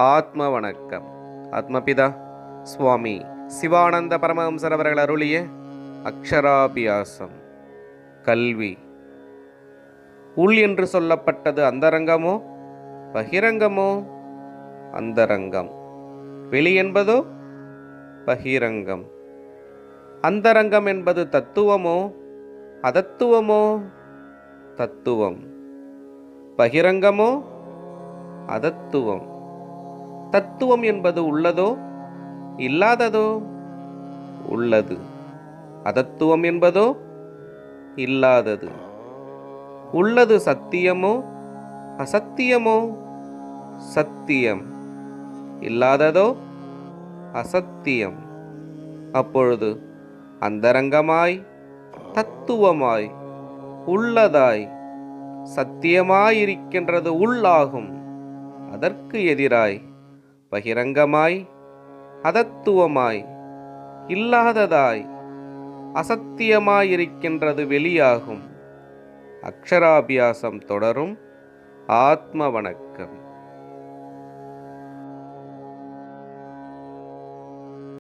ஆத்ம வணக்கம். ஆத்மபிதா சுவாமி சிவானந்த பரமஹம்சர் அவர்கள் அருளிய அக்ஷராபியாசம். கல்வி. உள் என்று சொல்லப்பட்டது அந்தரங்கமோ பகிரங்கமோ? அந்தரங்கம். வெளி என்பதோ பகிரங்கம். அந்தரங்கம் என்பது தத்துவமோ அதத்துவமோ? தத்துவம். பகிரங்கமோ அதத்துவம். தத்துவம் என்பது உள்ளதோ இல்லாததோ? உள்ளது. அதத்துவம் என்பதோ இல்லாதது. உள்ளது சத்தியமோ அசத்தியமோ? சத்தியம். இல்லாததோ அசத்தியம். அப்பொழுது அந்தரங்கமாய் தத்துவமாய் உள்ளதாய் சத்தியமாயிருக்கின்றது உள்ளாகும். அதற்கு எதிராய் பகிரங்கமாய் அதத்துவமாய் இல்லாததாய் அசத்தியமாயிருக்கின்றது வெளியாகும். அக்ஷராபியாசம் தொடரும். ஆத்ம வணக்கம்.